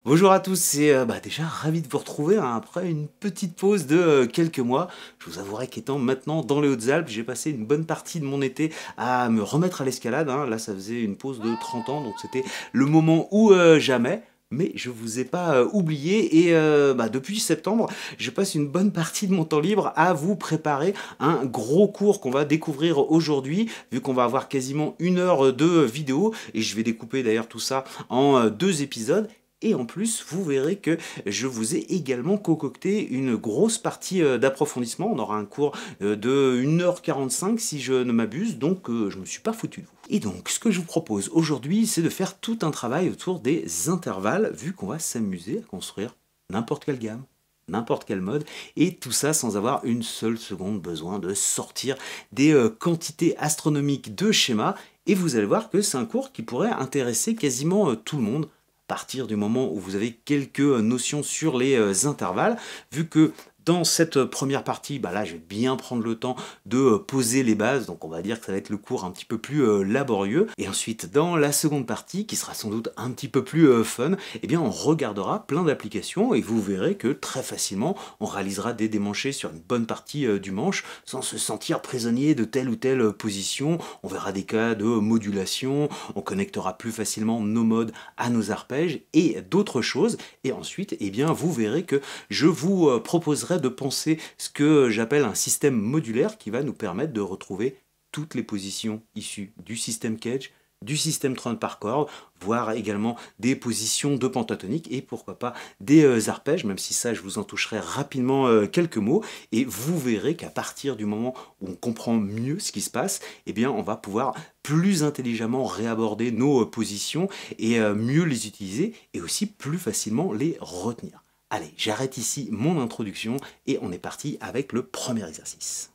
Bonjour à tous, c'est déjà ravi de vous retrouver hein, après une petite pause de quelques mois. Je vous avouerai qu'étant maintenant dans les Hautes-Alpes, j'ai passé une bonne partie de mon été à me remettre à l'escalade, hein. Là, ça faisait une pause de 30 ans, donc c'était le moment ou jamais. Mais je vous ai pas oublié et depuis septembre, je passe une bonne partie de mon temps libre à vous préparer un gros cours qu'on va découvrir aujourd'hui, vu qu'on va avoir quasiment 1 heure de vidéo et je vais découper d'ailleurs tout ça en 2 épisodes. Et en plus, vous verrez que je vous ai également concocté une grosse partie d'approfondissement. On aura un cours de 1 h 45 si je ne m'abuse, donc je ne me suis pas foutu de vous. Et donc, ce que je vous propose aujourd'hui, c'est de faire tout un travail autour des intervalles, vu qu'on va s'amuser à construire n'importe quelle gamme, n'importe quel mode, et tout ça sans avoir une seule seconde besoin de sortir des quantités astronomiques de schémas. Et vous allez voir que c'est un cours qui pourrait intéresser quasiment tout le monde, à partir du moment où vous avez quelques notions sur les intervalles, vu que dans cette première partie, là je vais bien prendre le temps de poser les bases, donc on va dire que ça va être le cours un petit peu plus laborieux. Et ensuite, dans la seconde partie, qui sera sans doute un petit peu plus fun, eh bien on regardera plein d'applications et vous verrez que très facilement, on réalisera des démanchés sur une bonne partie du manche sans se sentir prisonnier de telle ou telle position. On verra des cas de modulation, on connectera plus facilement nos modes à nos arpèges et d'autres choses. Et ensuite, eh bien, vous verrez que je vous proposerai de penser ce que j'appelle un système modulaire qui va nous permettre de retrouver toutes les positions issues du système Cage, du système 30 par corde, voire également des positions de pentatonique et pourquoi pas des arpèges, même si ça je vous en toucherai rapidement quelques mots. Et vous verrez qu'à partir du moment où on comprend mieux ce qui se passe, eh bien on va pouvoir plus intelligemment réaborder nos positions et mieux les utiliser et aussi plus facilement les retenir. Allez, j'arrête ici mon introduction et on est parti avec le premier exercice.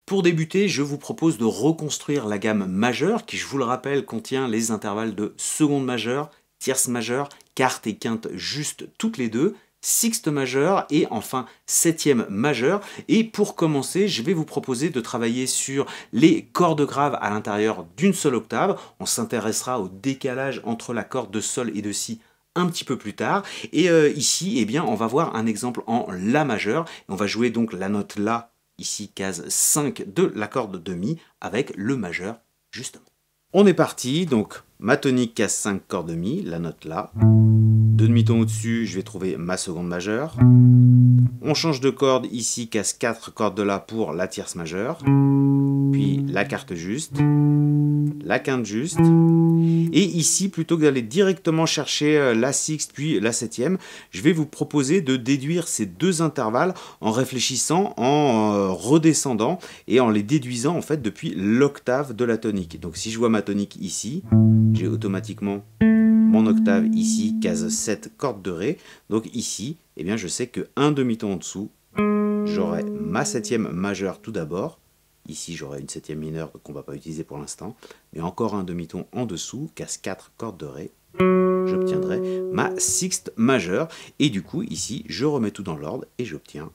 Pour débuter, je vous propose de reconstruire la gamme majeure qui, je vous le rappelle, contient les intervalles de seconde majeure, tierce majeure, quarte et quinte juste toutes les deux, sixte majeure et enfin septième majeure. Et pour commencer, je vais vous proposer de travailler sur les cordes graves à l'intérieur d'une seule octave. On s'intéressera au décalage entre la corde de sol et de si un petit peu plus tard. Et ici, eh bien, on va voir un exemple en la majeur. On va jouer donc la note la, ici case 5 de la corde de mi, avec le majeur justement. On est parti, donc ma tonique case 5 corde de mi, la note la. Deux demi-tons au-dessus, je vais trouver ma seconde majeure. On change de corde, ici case 4 corde de la pour la tierce majeure. Puis la quarte juste, la quinte juste. Et ici, plutôt que d'aller directement chercher la sixte puis la septième, je vais vous proposer de déduire ces deux intervalles en réfléchissant, en redescendant et en les déduisant en fait depuis l'octave de la tonique. Donc si je vois ma tonique ici, j'ai automatiquement mon octave ici, case 7, corde de ré. Donc ici, eh bien, je sais que un demi-ton en dessous, j'aurai ma septième majeure tout d'abord. Ici, j'aurai une septième mineure qu'on ne va pas utiliser pour l'instant. Mais encore un demi-ton en dessous, case 4, corde de ré. J'obtiendrai ma sixte majeure. Et du coup, ici, je remets tout dans l'ordre et j'obtiens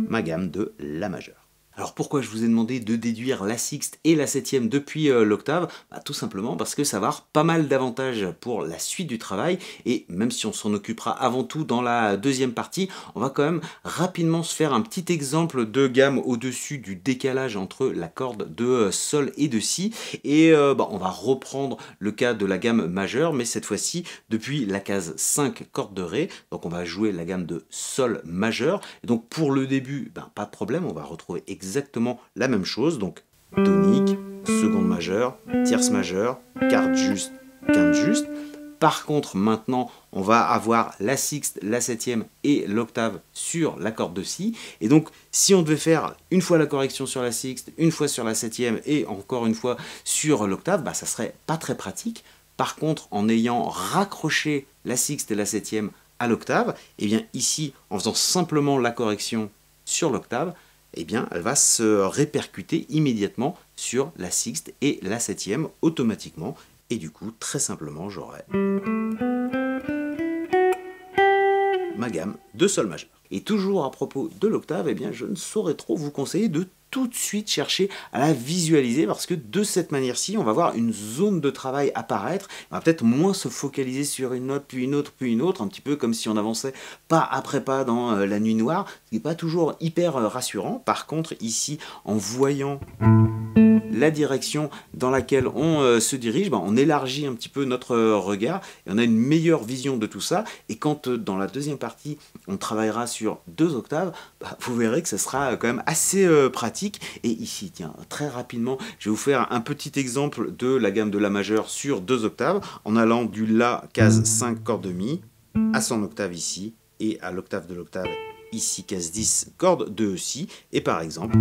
ma gamme de la majeure. Alors pourquoi je vous ai demandé de déduire la sixte et la septième depuis l'octave? Tout simplement parce que ça va avoir pas mal d'avantages pour la suite du travail et même si on s'en occupera avant tout dans la deuxième partie, on va quand même rapidement se faire un petit exemple de gamme au-dessus du décalage entre la corde de sol et de si et on va reprendre le cas de la gamme majeure mais cette fois-ci depuis la case 5 corde de ré, donc on va jouer la gamme de sol majeur et donc pour le début, pas de problème, on va retrouver exactement la même chose, donc tonique, seconde majeure, tierce majeure, quarte juste, quinte juste. Par contre, maintenant, on va avoir la sixte, la septième et l'octave sur la corde de si. Et donc, si on devait faire une fois la correction sur la sixte, une fois sur la septième et encore une fois sur l'octave, ça serait pas très pratique. Par contre, en ayant raccroché la sixte et la septième à l'octave, et bien ici, en faisant simplement la correction sur l'octave, eh bien, elle va se répercuter immédiatement sur la sixte et la septième automatiquement. Et du coup, très simplement, j'aurai ma gamme de sol majeur. Et toujours à propos de l'octave, eh bien, je ne saurais trop vous conseiller de tout de suite chercher à la visualiser parce que de cette manière-ci, on va voir une zone de travail apparaître. On va peut-être moins se focaliser sur une note, puis une autre, puis une autre, un petit peu comme si on avançait pas après pas dans la nuit noire, ce qui n'est pas toujours hyper rassurant. Par contre, ici, en voyant la direction dans laquelle on se dirige, on élargit un petit peu notre regard et on a une meilleure vision de tout ça. Et quand dans la deuxième partie, on travaillera sur 2 octaves, vous verrez que ça sera quand même assez pratique. Et ici, tiens, très rapidement, je vais vous faire un petit exemple de la gamme de La majeure sur 2 octaves, en allant du La, case 5, corde de Mi, à son octave ici, et à l'octave de l'octave ici, case 10, corde de Si. Et par exemple,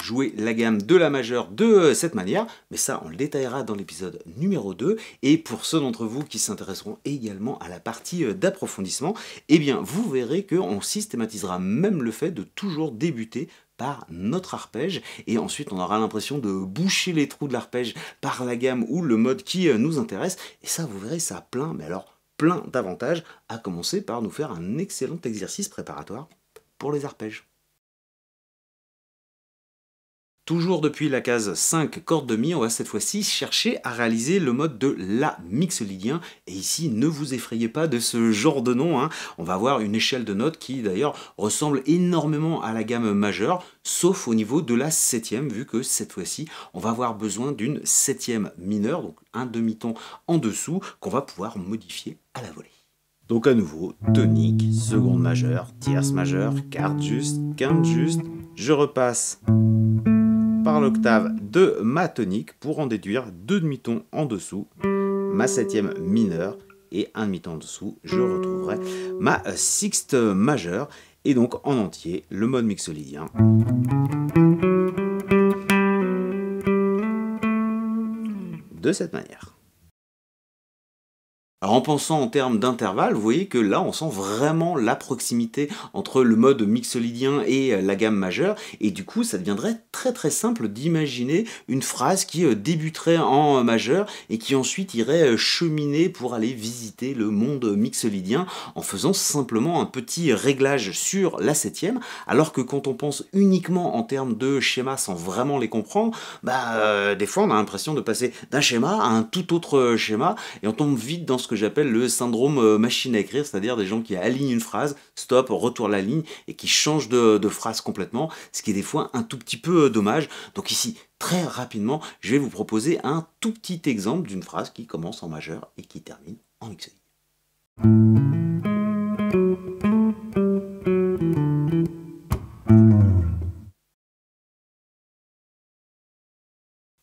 jouer la gamme de La majeure de cette manière, mais ça on le détaillera dans l'épisode numéro 2, et pour ceux d'entre vous qui s'intéresseront également à la partie d'approfondissement, eh bien vous verrez qu'on systématisera même le fait de toujours débuter par notre arpège, et ensuite on aura l'impression de boucher les trous de l'arpège par la gamme ou le mode qui nous intéresse, et ça vous verrez, ça a plein, mais alors plein d'avantages, à commencer par nous faire un excellent exercice préparatoire pour les arpèges. Toujours depuis la case 5, corde de Mi, on va cette fois-ci chercher à réaliser le mode de La mixolydien. Et ici, ne vous effrayez pas de ce genre de nom, hein. On va avoir une échelle de notes qui d'ailleurs ressemble énormément à la gamme majeure, sauf au niveau de la 7e, vu que cette fois-ci, on va avoir besoin d'une 7e mineure, donc un demi-ton en dessous, qu'on va pouvoir modifier à la volée. Donc à nouveau, tonique, seconde majeure, tierce majeure, quarte juste, quinte juste, je repasse par l'octave de ma tonique pour en déduire 2 demi-tons en dessous, ma 7e mineure, et un demi-ton en dessous, je retrouverai ma sixte majeure, et donc en entier, le mode mixolydien. De cette manière. Alors en pensant en termes d'intervalle, vous voyez que là on sent vraiment la proximité entre le mode mixolydien et la gamme majeure, et du coup ça deviendrait très simple d'imaginer une phrase qui débuterait en majeur et qui ensuite irait cheminer pour aller visiter le monde mixolydien en faisant simplement un petit réglage sur la 7e, alors que quand on pense uniquement en termes de schéma sans vraiment les comprendre, des fois on a l'impression de passer d'un schéma à un tout autre schéma et on tombe vite dans ce que j'appelle le syndrome machine à écrire, c'est-à-dire des gens qui alignent une phrase, stop, retour la ligne, et qui changent de phrase complètement, ce qui est des fois un tout petit peu dommage. Donc ici, très rapidement, je vais vous proposer un tout petit exemple d'une phrase qui commence en majeur et qui termine en mixolydien.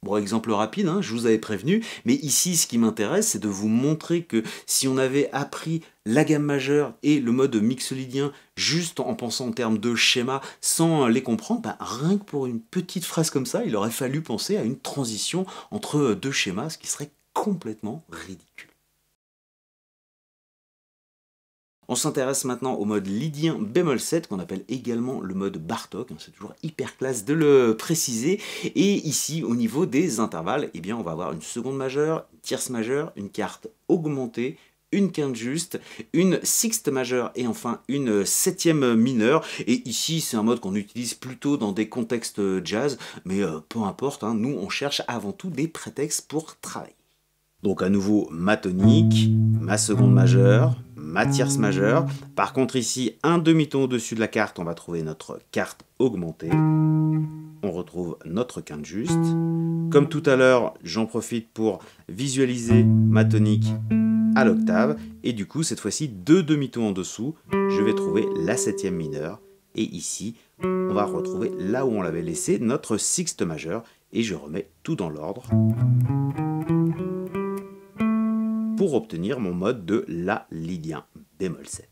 Bon, exemple rapide, hein, je vous avais prévenu, mais ici ce qui m'intéresse c'est de vous montrer que si on avait appris la gamme majeure et le mode mixolydien juste en pensant en termes de schéma sans les comprendre, rien que pour une petite phrase comme ça, il aurait fallu penser à une transition entre 2 schémas, ce qui serait complètement ridicule. On s'intéresse maintenant au mode lydien bémol 7, qu'on appelle également le mode Bartók, c'est toujours hyper classe de le préciser. Et ici, au niveau des intervalles, eh bien, on va avoir une seconde majeure, une tierce majeure, une quarte augmentée, une quinte juste, une sixte majeure et enfin une 7e mineure. Et ici, c'est un mode qu'on utilise plutôt dans des contextes jazz, mais peu importe, hein, nous, on cherche avant tout des prétextes pour travailler. Donc à nouveau, ma tonique, ma seconde majeure, ma tierce majeure. Par contre ici, un demi-ton au-dessus de la quarte, on va trouver notre quarte augmentée. On retrouve notre quinte juste. Comme tout à l'heure, j'en profite pour visualiser ma tonique à l'octave. Et du coup, cette fois-ci, 2 demi-tons en dessous, je vais trouver la 7e mineure. Et ici, on va retrouver là où on l'avait laissé, notre sixte majeure. Et je remets tout dans l'ordre pour obtenir mon mode de La lydien bémol 7.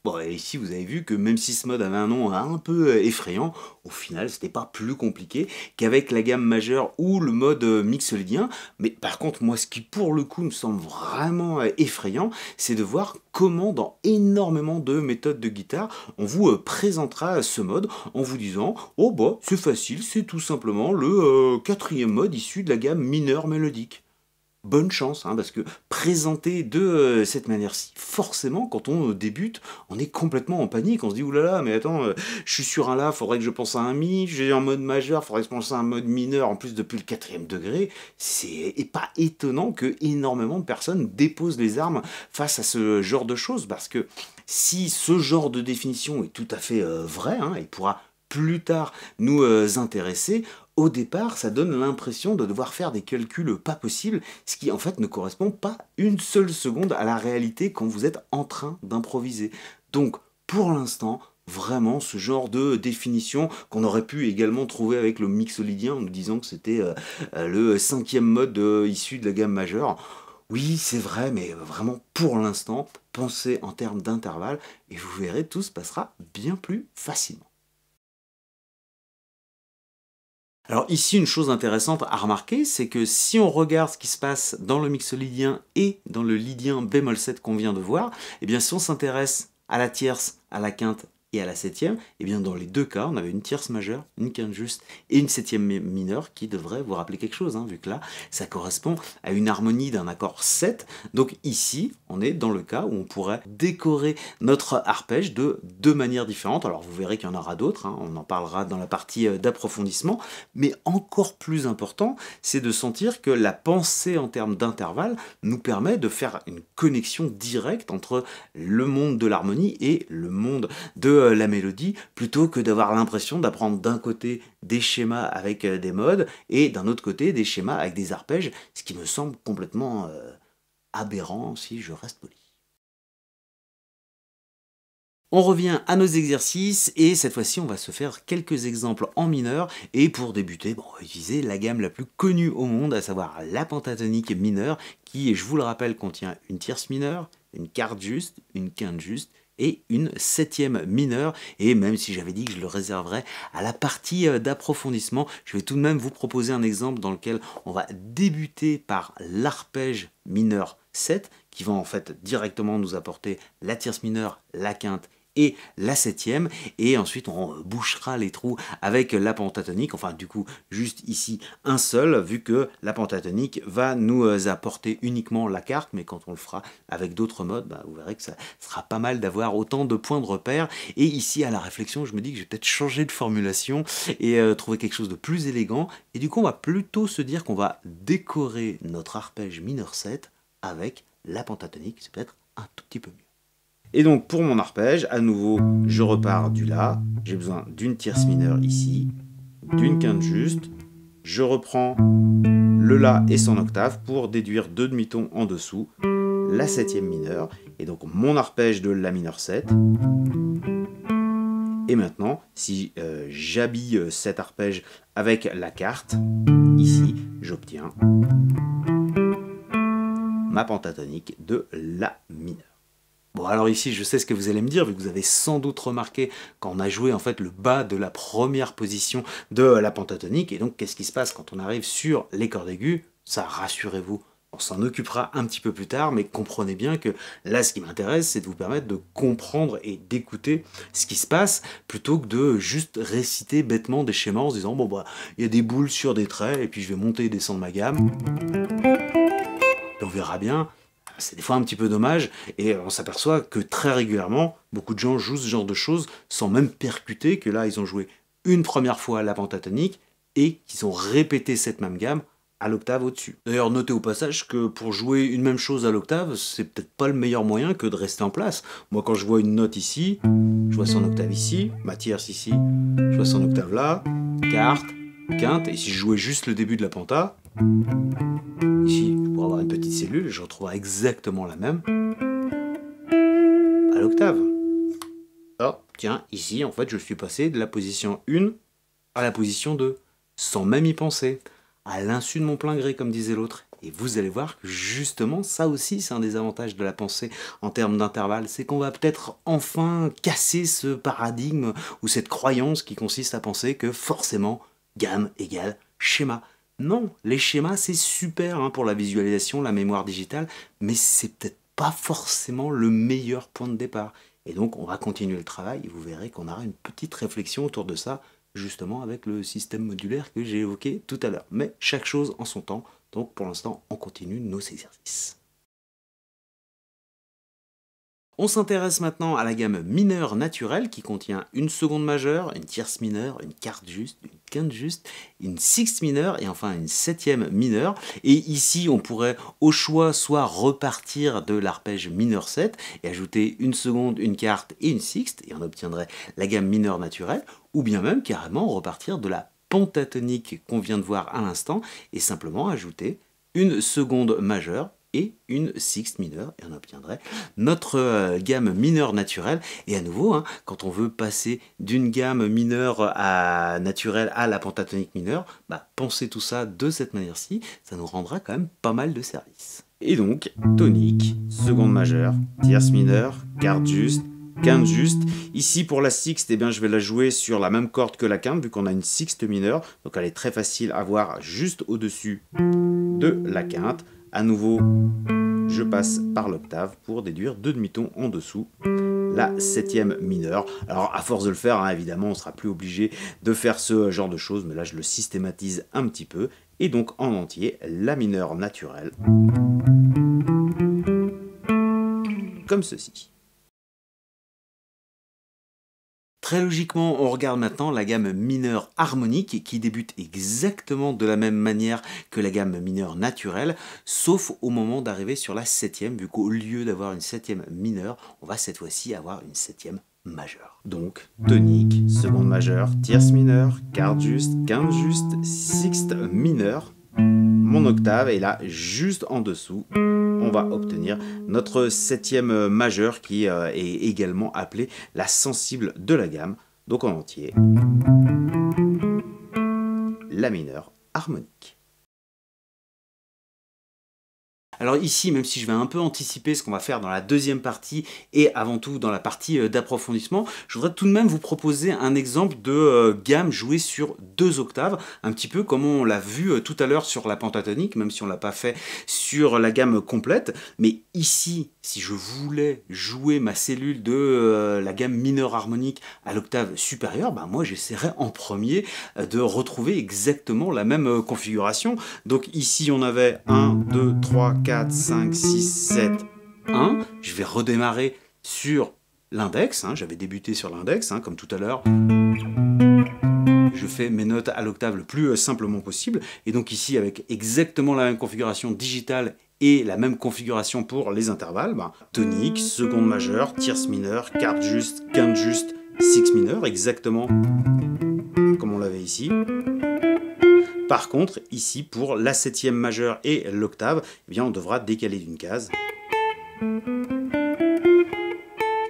Bon, et ici vous avez vu que même si ce mode avait un nom un peu effrayant, au final c'était pas plus compliqué qu'avec la gamme majeure ou le mode mixolydien. Mais par contre, moi ce qui pour le coup me semble vraiment effrayant, c'est de voir comment dans énormément de méthodes de guitare, on vous présentera ce mode en vous disant « Oh bah c'est facile, c'est tout simplement le 4e mode issu de la gamme mineure mélodique ». bonne chance, hein, parce que présenter de cette manière-ci, forcément, quand on débute, on est complètement en panique. On se dit, oulala, mais attends, je suis sur un La, faudrait que je pense à un Mi, j'ai un mode majeur, faudrait que je pense à un mode mineur, en plus depuis le quatrième degré. C'est pas étonnant que énormément de personnes déposent les armes face à ce genre de choses, parce que si ce genre de définition est tout à fait vrai, hein, il pourra plus tard nous intéresser, au départ, ça donne l'impression de devoir faire des calculs pas possibles, ce qui en fait ne correspond pas une seule seconde à la réalité quand vous êtes en train d'improviser. Donc, pour l'instant, vraiment ce genre de définition qu'on aurait pu également trouver avec le mixolydien en nous disant que c'était le cinquième mode issu de la gamme majeure. Oui, c'est vrai, mais vraiment pour l'instant, pensez en termes d'intervalle et vous verrez, tout se passera bien plus facilement. Alors ici, une chose intéressante à remarquer, c'est que si on regarde ce qui se passe dans le mixolydien et dans le lydien bémol 7 qu'on vient de voir, eh bien si on s'intéresse à la tierce, à la quinte et à la septième, eh bien dans les deux cas, on avait une tierce majeure, une quinte juste et une septième mineure qui devrait vous rappeler quelque chose, hein, vu que là, ça correspond à une harmonie d'un accord 7. Donc ici, on est dans le cas où on pourrait décorer notre arpège de deux manières différentes. Alors vous verrez qu'il y en aura d'autres, hein, on en parlera dans la partie d'approfondissement, mais encore plus important, c'est de sentir que la pensée en termes d'intervalle nous permet de faire une connexion directe entre le monde de l'harmonie et le monde de la mélodie, plutôt que d'avoir l'impression d'apprendre d'un côté des schémas avec des modes et d'un autre côté des schémas avec des arpèges, ce qui me semble complètement aberrant si je reste poli. On revient à nos exercices et cette fois-ci on va se faire quelques exemples en mineur et pour débuter, bon, on va utiliser la gamme la plus connue au monde, à savoir la pentatonique mineure qui, je vous le rappelle, contient une tierce mineure, une quarte juste, une quinte juste et une septième mineure. Et même si j'avais dit que je le réserverais à la partie d'approfondissement, je vais tout de même vous proposer un exemple dans lequel on va débuter par l'arpège mineur 7 qui va en fait directement nous apporter la tierce mineure, la quinte et la septième, et ensuite on bouchera les trous avec la pentatonique, enfin du coup juste ici un seul, vu que la pentatonique va nous apporter uniquement la quarte, mais quand on le fera avec d'autres modes, bah, vous verrez que ça sera pas mal d'avoir autant de points de repère. Et ici à la réflexion, je me dis que je vais peut-être changer de formulation et trouver quelque chose de plus élégant, et du coup on va plutôt se dire qu'on va décorer notre arpège mineur 7 avec la pentatonique, c'est peut-être un tout petit peu mieux. Et donc pour mon arpège, à nouveau, je repars du La, j'ai besoin d'une tierce mineure ici, d'une quinte juste, je reprends le La et son octave pour déduire deux demi-tons en dessous, la septième mineure, et donc mon arpège de La mineur 7. Et maintenant, si j'habille cet arpège avec la quarte, ici, j'obtiens ma pentatonique de La mineur. Bon, alors ici, je sais ce que vous allez me dire, vu que vous avez sans doute remarqué quand on a joué en fait le bas de la première position de la pentatonique. Et donc, qu'est-ce qui se passe quand on arrive sur les cordes aiguës? Ça, rassurez-vous, on s'en occupera un petit peu plus tard, mais comprenez bien que là, ce qui m'intéresse, c'est de vous permettre de comprendre et d'écouter ce qui se passe, plutôt que de juste réciter bêtement des schémas en se disant, bon, bah, il y a des boules sur des traits, et puis je vais monter et descendre ma gamme. Et on verra bien. C'est des fois un petit peu dommage, et on s'aperçoit que très régulièrement, beaucoup de gens jouent ce genre de choses sans même percuter que là, ils ont joué une première fois la pentatonique et qu'ils ont répété cette même gamme à l'octave au-dessus. D'ailleurs, notez au passage que pour jouer une même chose à l'octave, c'est peut-être pas le meilleur moyen que de rester en place. Moi, quand je vois une note ici, je vois son octave ici, ma tierce ici, je vois son octave là, quarte, quinte, et si je jouais juste le début de la penta, ici, je pourrais avoir une petite cellule, je retrouverai exactement la même à l'octave. Alors, tiens, ici, en fait, je suis passé de la position 1 à la position 2, sans même y penser, à l'insu de mon plein gré, comme disait l'autre. Et vous allez voir que justement, ça aussi, c'est un des avantages de la pensée en termes d'intervalle, c'est qu'on va peut-être enfin casser ce paradigme ou cette croyance qui consiste à penser que forcément, gamme égale schéma. Non, les schémas, c'est super hein, pour la visualisation, la mémoire digitale, mais c'est peut-être pas forcément le meilleur point de départ. Et donc, on va continuer le travail et vous verrez qu'on aura une petite réflexion autour de ça justement avec le système modulaire que j'ai évoqué tout à l'heure. Mais chaque chose en son temps, donc pour l'instant on continue nos exercices. On s'intéresse maintenant à la gamme mineure naturelle qui contient une seconde majeure, une tierce mineure, une quarte juste, une quinte juste, une sixte mineure et enfin une septième mineure. Et ici, on pourrait au choix soit repartir de l'arpège mineur 7 et ajouter une seconde, une quarte et une sixte et on obtiendrait la gamme mineure naturelle, ou bien même carrément repartir de la pentatonique qu'on vient de voir à l'instant et simplement ajouter une seconde majeure et une sixte mineure et on obtiendrait notre gamme mineure naturelle. Et à nouveau, hein, quand on veut passer d'une gamme mineure à naturelle à la pentatonique mineure, pensez tout ça de cette manière-ci, ça nous rendra quand même pas mal de services. Et donc, tonique, seconde majeure, tierce mineure, quarte juste, quinte juste. Ici pour la sixte, eh bien, je vais la jouer sur la même corde que la quinte vu qu'on a une sixte mineure, donc elle est très facile à voir juste au-dessus de la quinte. À nouveau, je passe par l'octave pour déduire 2 demi-tons en dessous, la septième mineure. Alors à force de le faire, hein, évidemment, on ne sera plus obligé de faire ce genre de choses, mais là je le systématise un petit peu. Et donc en entier, la mineure naturelle, comme ceci. Très logiquement, on regarde maintenant la gamme mineure harmonique qui débute exactement de la même manière que la gamme mineure naturelle, sauf au moment d'arriver sur la septième, vu qu'au lieu d'avoir une septième mineure, on va cette fois-ci avoir une septième majeure. Donc, tonique, seconde majeure, tierce mineure, quarte juste, quinte juste, sixte mineure, mon octave, et là, juste en dessous, on va obtenir notre septième majeure qui est également appelée la sensible de la gamme, donc en entier, la mineure harmonique. Alors ici, même si je vais un peu anticiper ce qu'on va faire dans la deuxième partie et avant tout dans la partie d'approfondissement, je voudrais tout de même vous proposer un exemple de gamme jouée sur 2 octaves, un petit peu comme on l'a vu tout à l'heure sur la pentatonique, même si on ne l'a pas fait sur la gamme complète. Mais ici, si je voulais jouer ma cellule de la gamme mineure harmonique à l'octave supérieure, moi j'essaierais en premier de retrouver exactement la même configuration. Donc ici on avait 1, 2, 3, 4, 5, 6, 7, 1. Je vais redémarrer sur l'index, hein, j'avais débuté sur l'index, hein, comme tout à l'heure. Je fais mes notes à l'octave le plus simplement possible. Et donc ici, avec exactement la même configuration digitale et la même configuration pour les intervalles, tonique, seconde majeure, tierce mineure, quarte juste, quinte juste, sixte mineure, exactement comme on l'avait ici. Par contre, ici, pour la septième majeure et l'octave, eh bien, on devra décaler d'une case.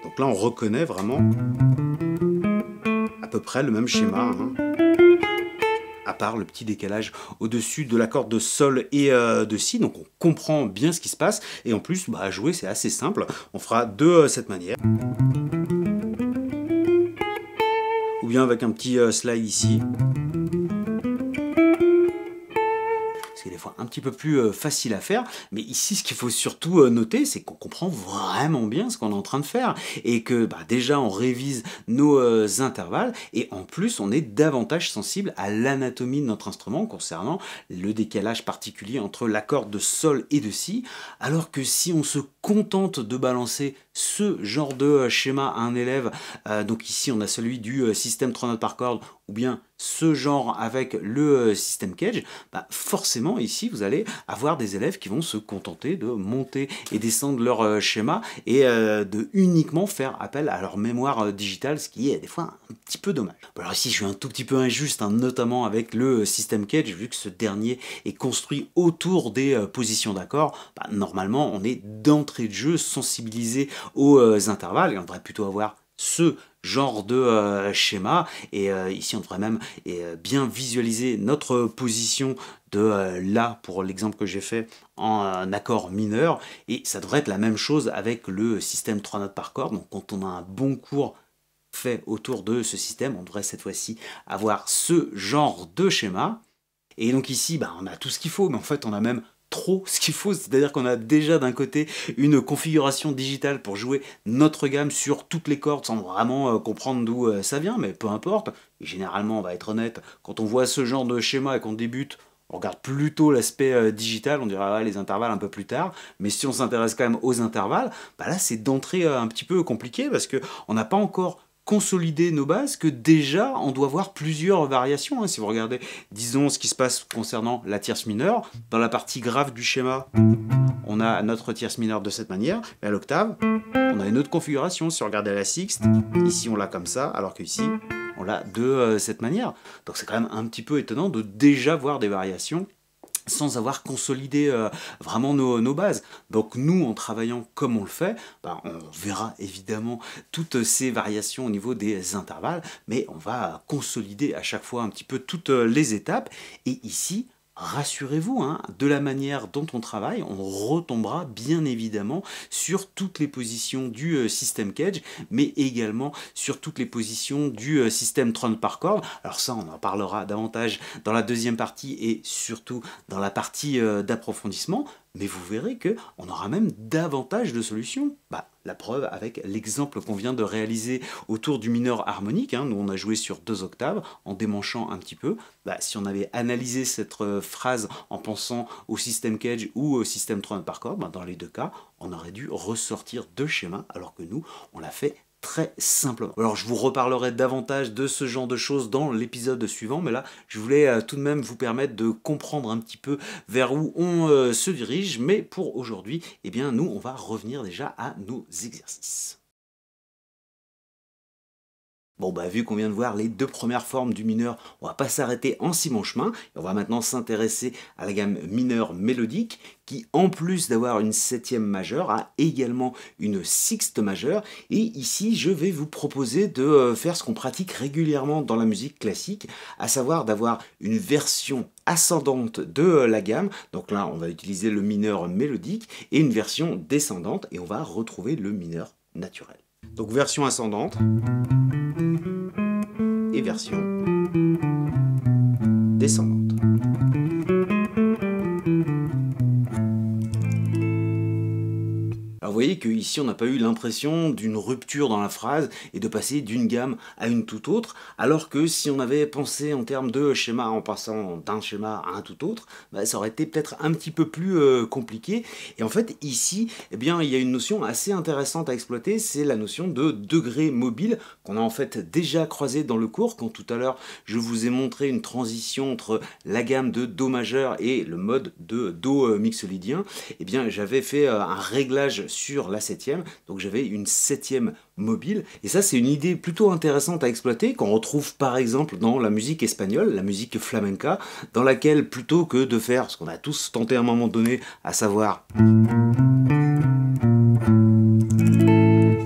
Donc là, on reconnaît vraiment à peu près le même schéma, hein, à part le petit décalage au-dessus de la corde de sol et de si. Donc on comprend bien ce qui se passe. Et en plus, à jouer, c'est assez simple. On fera de cette manière. Ou bien avec un petit slide ici. C'est des fois un petit peu plus facile à faire, mais ici ce qu'il faut surtout noter, c'est qu'on comprend vraiment bien ce qu'on est en train de faire, et que déjà on révise nos intervalles, et en plus on est davantage sensible à l'anatomie de notre instrument concernant le décalage particulier entre la corde de sol et de si, alors que si on se contente de balancer ce genre de schéma à un élève, donc ici on a celui du système 3 notes par corde, ou bien ce genre avec le système Cage, forcément ici vous allez avoir des élèves qui vont se contenter de monter et descendre leur schéma et de uniquement faire appel à leur mémoire digitale, ce qui est des fois un petit peu dommage. Alors ici je suis un tout petit peu injuste, hein, notamment avec le système Cage, vu que ce dernier est construit autour des positions d'accords. Normalement on est d'entrée de jeu sensibilisé aux intervalles, et on devrait plutôt avoir ce genre de schéma, et ici on devrait même bien visualiser notre position de La pour l'exemple que j'ai fait en accord mineur, et ça devrait être la même chose avec le système 3 notes par corde. Donc quand on a un bon cours fait autour de ce système, on devrait cette fois-ci avoir ce genre de schéma. Et donc ici on a tout ce qu'il faut, mais en fait on a même trop ce qu'il faut, c'est-à-dire qu'on a déjà d'un côté une configuration digitale pour jouer notre gamme sur toutes les cordes sans vraiment comprendre d'où ça vient, mais peu importe. Et généralement, on va être honnête, quand on voit ce genre de schéma et qu'on débute, on regarde plutôt l'aspect digital, on dirait ouais, les intervalles un peu plus tard, mais si on s'intéresse quand même aux intervalles, bah là c'est d'entrée un petit peu compliqué parce qu'on n'a pas encore consolider nos bases que déjà on doit voir plusieurs variations. Hein. Si vous regardez, disons, ce qui se passe concernant la tierce mineure, dans la partie grave du schéma, on a notre tierce mineure de cette manière, mais à l'octave, on a une autre configuration. Si on regarde à la sixte, ici on l'a comme ça, alors qu'ici, on l'a de cette manière. Donc c'est quand même un petit peu étonnant de déjà voir des variations sans avoir consolidé vraiment nos bases. Donc nous, en travaillant comme on le fait, bah, on verra évidemment toutes ces variations au niveau des intervalles, mais on va consolider à chaque fois un petit peu toutes les étapes. Et ici, rassurez-vous, hein, de la manière dont on travaille, on retombera bien évidemment sur toutes les positions du système Cage, mais également sur toutes les positions du système Tron par corde. Alors ça, on en parlera davantage dans la deuxième partie et surtout dans la partie d'approfondissement. Mais vous verrez qu'on aura même davantage de solutions. Bah, la preuve avec l'exemple qu'on vient de réaliser autour du mineur harmonique. Hein, nous, on a joué sur 2 octaves en démanchant un petit peu. Bah, si on avait analysé cette phrase en pensant au système Cage ou au système Tron par corde, bah, dans les deux cas, on aurait dû ressortir 2 schémas, alors que nous, on l'a fait très simplement. Alors je vous reparlerai davantage de ce genre de choses dans l'épisode suivant, mais là je voulais tout de même vous permettre de comprendre un petit peu vers où on se dirige, mais pour aujourd'hui, eh bien nous on va revenir déjà à nos exercices. Bon bah vu qu'on vient de voir les 2 premières formes du mineur, on va pas s'arrêter en si bon chemin, et on va maintenant s'intéresser à la gamme mineure mélodique, qui en plus d'avoir une 7e majeure, a également une sixte majeure, et ici je vais vous proposer de faire ce qu'on pratique régulièrement dans la musique classique, à savoir d'avoir une version ascendante de la gamme, donc là on va utiliser le mineur mélodique, et une version descendante, et on va retrouver le mineur naturel. Donc version ascendante et version descendante. Alors vous voyez qu'ici on n'a pas eu l'impression d'une rupture dans la phrase et de passer d'une gamme à une toute autre, alors que si on avait pensé en termes de schéma en passant d'un schéma à un tout autre, bah, ça aurait été peut-être un petit peu plus compliqué. Et en fait ici, eh bien, il y a une notion assez intéressante à exploiter, c'est la notion de degré mobile qu'on a en fait déjà croisé dans le cours, quand tout à l'heure je vous ai montré une transition entre la gamme de Do majeur et le mode de Do mixolydien. Eh bien j'avais fait un réglage sur la 7e, donc j'avais une 7e mobile, et ça c'est une idée plutôt intéressante à exploiter qu'on retrouve par exemple dans la musique espagnole, la musique flamenca, dans laquelle plutôt que de faire ce qu'on a tous tenté à un moment donné, à savoir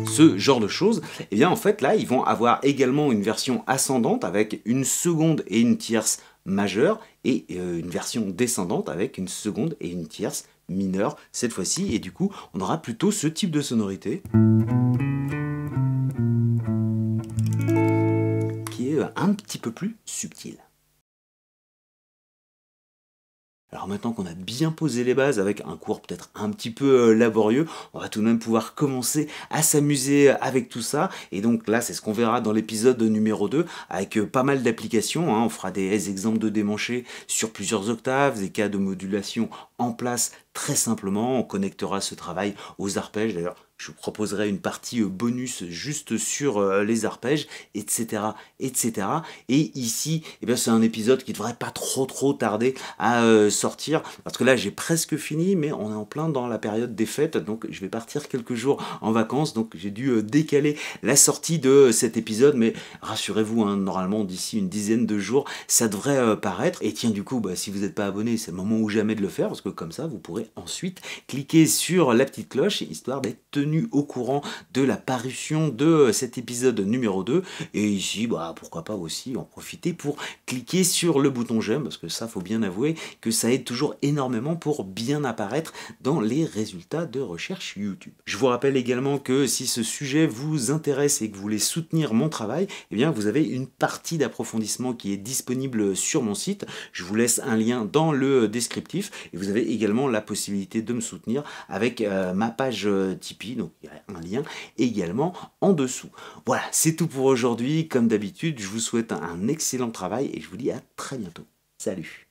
ce genre de choses, et bien en fait là ils vont avoir également une version ascendante avec une seconde et une tierce majeure, et une version descendante avec une seconde et une tierce mineure cette fois-ci, et du coup on aura plutôt ce type de sonorité qui est un petit peu plus subtil. Alors maintenant qu'on a bien posé les bases avec un cours peut-être un petit peu laborieux, on va tout de même pouvoir commencer à s'amuser avec tout ça. Et donc là, c'est ce qu'on verra dans l'épisode numéro 2 avec pas mal d'applications. Hein. On fera des exemples de démanchés sur plusieurs octaves, des cas de modulation en place très simplement. On connectera ce travail aux arpèges. D'ailleurs, je vous proposerai une partie bonus juste sur les arpèges, etc., etc. Et ici, eh c'est un épisode qui devrait pas trop tarder à sortir, parce que là j'ai presque fini, mais on est en plein dans la période des fêtes, donc je vais partir quelques jours en vacances, donc j'ai dû décaler la sortie de cet épisode, mais rassurez-vous, hein, normalement d'ici une dizaine de jours, ça devrait paraître. Et tiens, du coup, bah, si vous n'êtes pas abonné, c'est le moment ou jamais de le faire, parce que comme ça, vous pourrez ensuite cliquer sur la petite cloche, histoire d'être tenu tenu au courant de la parution de cet épisode numéro 2. Et ici, bah, pourquoi pas aussi en profiter pour cliquer sur le bouton j'aime, parce que ça, faut bien avouer que ça aide toujours énormément pour bien apparaître dans les résultats de recherche YouTube. Je vous rappelle également que si ce sujet vous intéresse et que vous voulez soutenir mon travail, eh bien vous avez une partie d'approfondissement qui est disponible sur mon site. Je vous laisse un lien dans le descriptif et vous avez également la possibilité de me soutenir avec ma page Tipeee, donc il y a un lien également en dessous. Voilà, c'est tout pour aujourd'hui. Comme d'habitude, je vous souhaite un excellent travail et je vous dis à très bientôt. Salut!